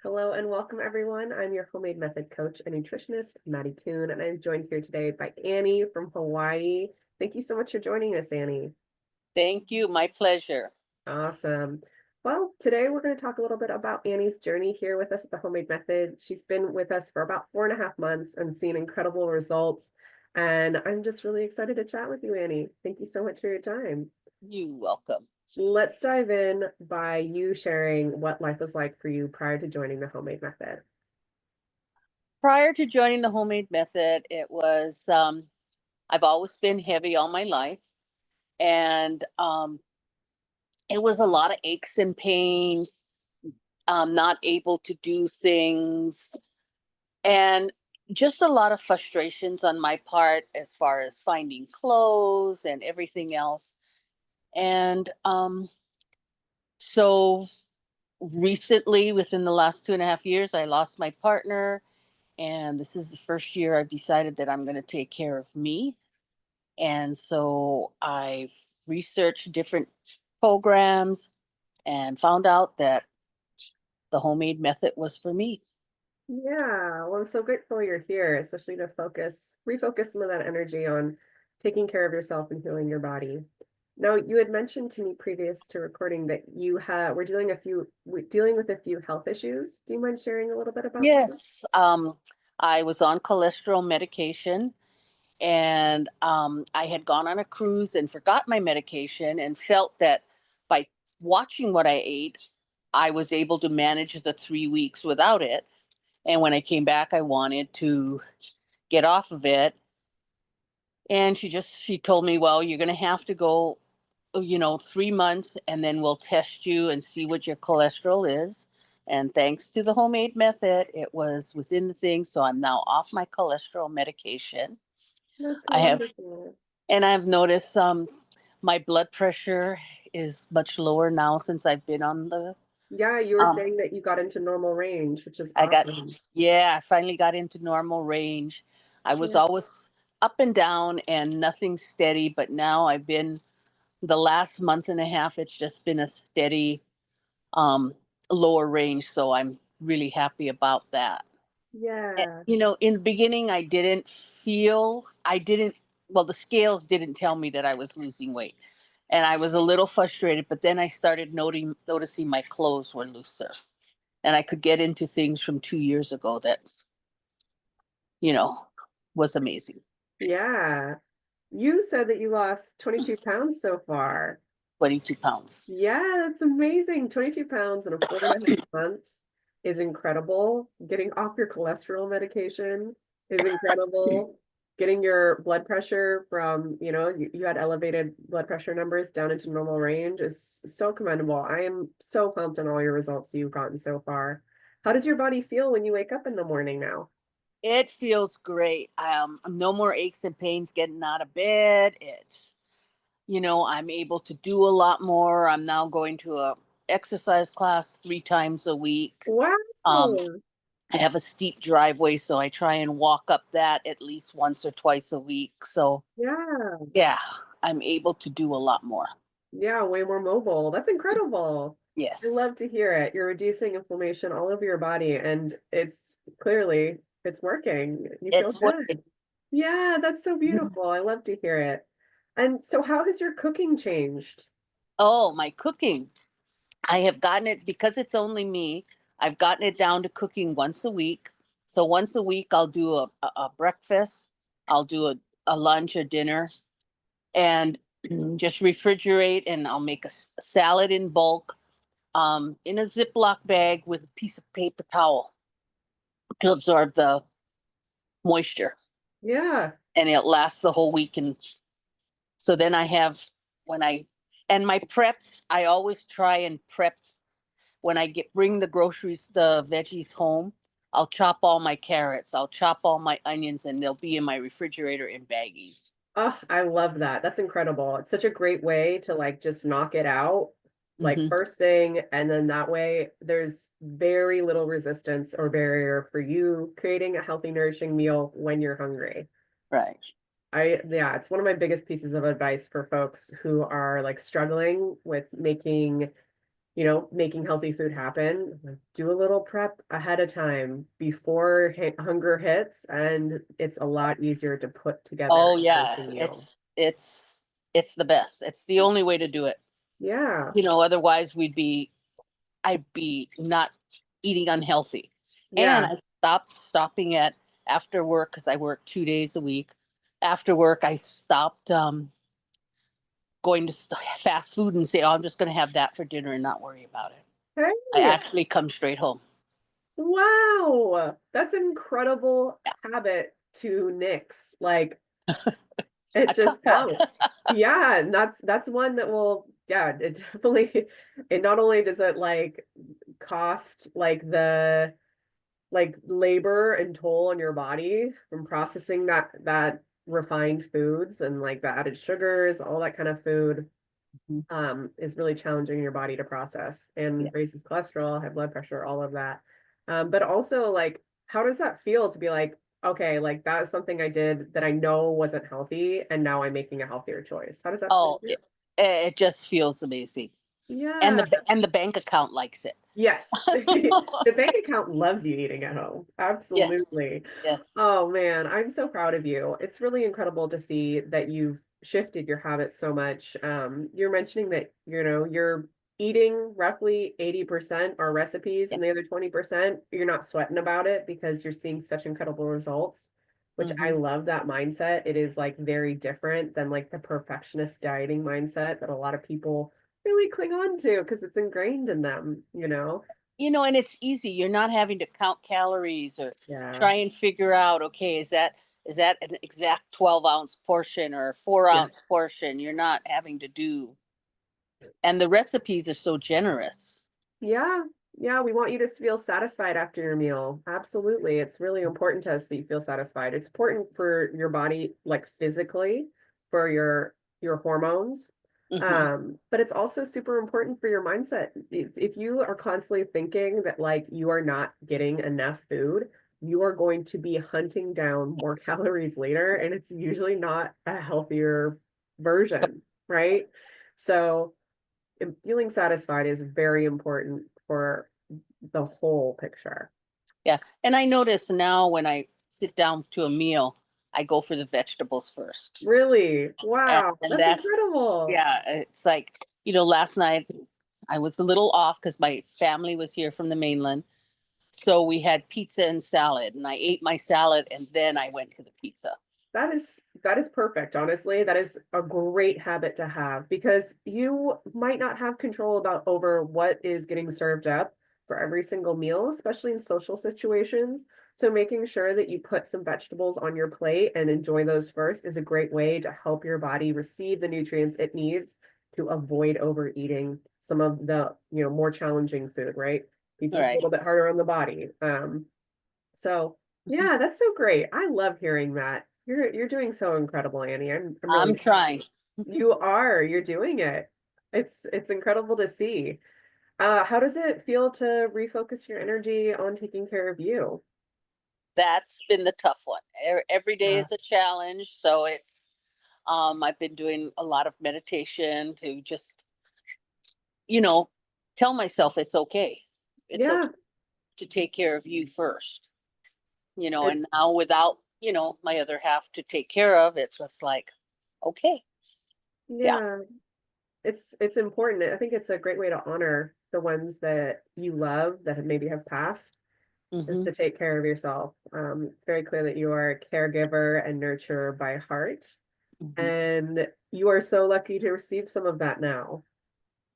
Hello and welcome everyone. I'm your homemade method coach and nutritionist, Maddie Kuhn, and I'm joined here today by Annie from Hawaii. Thank you so much for joining us, Annie. Thank you. My pleasure. Awesome. Well, today we're going to talk a little bit about Annie's journey here with us at the Homemade Method. She's been with us for about 4.5 months and seen incredible results. And I'm just really excited to chat with you, Annie. Thank you so much for your time. You welcome. Let's dive in by you sharing what life was like for you prior to joining the Homemade Method. Prior to joining the homemade method, I've always been heavy all my life. And it was a lot of aches and pains, not able to do things, and just a lot of frustrations on my part as far as finding clothes and everything else. And so recently, within the last 2.5 years, I lost my partner. And this is the first year I've decided that I'm going to take care of me. And so I've researched different programs and found out that the homemade method was for me. Yeah, well, I'm so grateful you're here, especially to refocus some of that energy on taking care of yourself and healing your body. Now, you had mentioned to me previous to recording that were dealing with a few health issues. Do you mind sharing a little bit about that? Yes, I was on cholesterol medication, and I had gone on a cruise and forgot my medication and felt that by watching what I ate, I was able to manage the 3 weeks without it. And when I came back, I wanted to get off of it. And she told me, well, you're going to have to go, 3 months, and then we'll test you and see what your cholesterol is. And thanks to the homemade method, it was within the thing. So I'm now off my cholesterol medication. That's I have, wonderful. and I've noticed my blood pressure is much lower now since I've been on the, Yeah, you were um, saying that you got into normal range, which is I got, awesome. yeah, I finally got into normal range. I was Yeah. always up and down and nothing steady, but now I've been the last month and a half, it's just been a steady um, lower range. So I'm really happy about that. Yeah. In the beginning, well, the scales didn't tell me that I was losing weight. And I was a little frustrated, but then I started noticing my clothes were looser. And I could get into things from 2 years ago that, you know, was amazing. Yeah. You said that you lost 22 pounds so far. 22 pounds. Yeah, that's amazing. 22 pounds in a 4.5 months is incredible. Getting off your cholesterol medication is incredible. Getting your blood pressure from, you had elevated blood pressure numbers down into normal range is so commendable. I am so pumped on all your results you've gotten so far. How does your body feel when you wake up in the morning now? It feels great. No more aches and pains getting out of bed. I'm able to do a lot more. I'm now going to a exercise class 3 times a week. Wow. Um, I have a steep driveway, so I try and walk up that at least once or twice a week. So Yeah. yeah, I'm able to do a lot more. Yeah, way more mobile. That's incredible. I Yes, love to hear it. You're reducing inflammation all over your body, and it's working. You feel it's working. good. Yeah, that's so beautiful. I love to hear it. And so how has your cooking changed? Oh, my cooking. I have gotten it because it's only me. I've gotten it down to cooking once a week. So once a week, I'll do a breakfast, I'll do a lunch, a dinner, and just refrigerate. And I'll make a salad in bulk, in a Ziploc bag with a piece of paper towel to absorb the moisture. Yeah. And it lasts the whole week. And so then I have, when I, and my preps, I always try and prep when I bring the groceries, the veggies home. I'll chop all my carrots, I'll chop all my onions, and they'll be in my refrigerator in baggies. Oh, I love that. That's incredible. It's such a great way to like just knock it out like Hmm. first thing, and then that way there's very little resistance or barrier for you creating a healthy, nourishing meal when you're hungry. Right. Yeah, it's one of my biggest pieces of advice for folks who are like struggling with making making healthy food happen, like, do a little prep ahead of time before hunger hits, and it's a lot easier to put together Oh a yeah, healthy meal. it's the best. It's the only way to do it. Yeah, Otherwise I'd be not eating unhealthy. And yeah. I stopped stopping at after work because I work 2 days a week. After work, I stopped going to fast food and say, "Oh, I'm just going to have that for dinner and not worry about it." I Hey, actually come straight home. wow, that's an incredible habit to nix. Like, A it's tough just one. how, yeah, and that's one that will, yeah, it definitely, it not only does it like cost like the like labor and toll on your body from processing that refined foods and like the added sugars, all that kind of food, Mhm. is really challenging your body to process and Yeah. raises cholesterol, high blood pressure, all of that. But also, like, how does that feel to be like, okay, like that is something I did that I know wasn't healthy, and now I'm making a healthier choice? How does that feel Oh, to you? it just feels amazing, and Yeah. the bank account likes it. Yes. The bank account loves you eating at home. Yes, Absolutely. yes. Oh man, I'm so proud of you. It's really incredible to see that you've shifted your habits so much. You're mentioning that, you're eating roughly 80% are recipes, Yeah. and the other 20% you're not sweating about it because you're seeing such incredible results, which I Hmm. love that mindset. It is like very different than like the perfectionist dieting mindset that a lot of people really cling on to because it's ingrained in them. And it's easy. You're not having to count calories or Yeah. try and figure out, okay, is that an exact 12-ounce portion or a four Yeah. ounce portion? You're not having to do, and the recipes are so generous. Yeah. Yeah. We want you to feel satisfied after your meal. Absolutely. It's really important to us that you feel satisfied. It's important for your body, like physically, for your hormones. Hmm. But it's also super important for your mindset. If you are constantly thinking that like you are not getting enough food, you are going to be hunting down more calories later, and it's usually not a healthier version, right? So feeling satisfied is very important for the whole picture. Yeah, and I notice now when I sit down to a meal, I go for the vegetables first, Really? and, Wow, and that's that's incredible. yeah. It's like last night I was a little off because my family was here from the mainland. So we had pizza and salad, and I ate my salad, and then I went to the pizza. That is perfect, honestly. That is a great habit to have because you might not have control about over what is getting served up for every single meal, especially in social situations. So making sure that you put some vegetables on your plate and enjoy those first is a great way to help your body receive the nutrients it needs to avoid overeating some of the, more challenging food, right? All Pizza's a right. little bit harder on the body. So Mhm. yeah, that's so great. I love hearing that. You're doing so incredible, Annie. I'm I'm really trying. you're doing it. It's incredible to see. How does it feel to refocus your energy on taking care of you? That's been the tough one. Every day Yeah. is a challenge, so I've been doing a lot of meditation to just you know tell myself it's okay. It's okay Yeah, to take care of you first. it's And now without my other half to take care of, it's just like, okay. Yeah. yeah, it's important. I think it's a great way to honor the ones that you love that maybe have passed, is Hmm. to take care of yourself. It's very clear that you are a caregiver and nurturer by heart, Hmm. and you are so lucky to receive some of that now.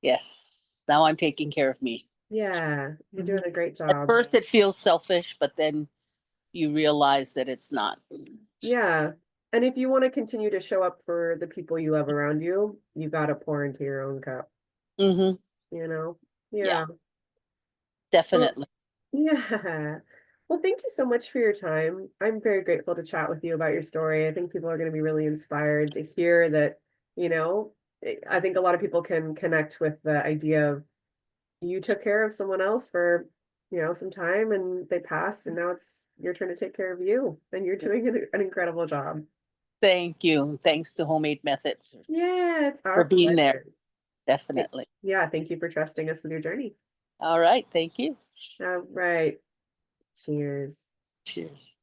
Yes, now I'm taking care of me. Yeah, you're Hmm. doing a great At job. first it feels selfish, but then you realize that it's not. Yeah. And if you want to continue to show up for the people you love around you, you got to pour into your own cup, Hmm. you know? Yeah, Yeah. Well, definitely. yeah. Well, thank you so much for your time. I'm very grateful to chat with you about your story. I think people are going to be really inspired to hear that, you know, I think a lot of people can connect with the idea of you took care of someone else for, some time, and they passed, and now it's your turn to take care of you, and you're doing an incredible job. Thank you. Thanks to Homemade Method Yeah, it's for our being there. pleasure. Definitely. Yeah, thank you for trusting us with your journey. All right. Thank you. All right. Cheers. Cheers.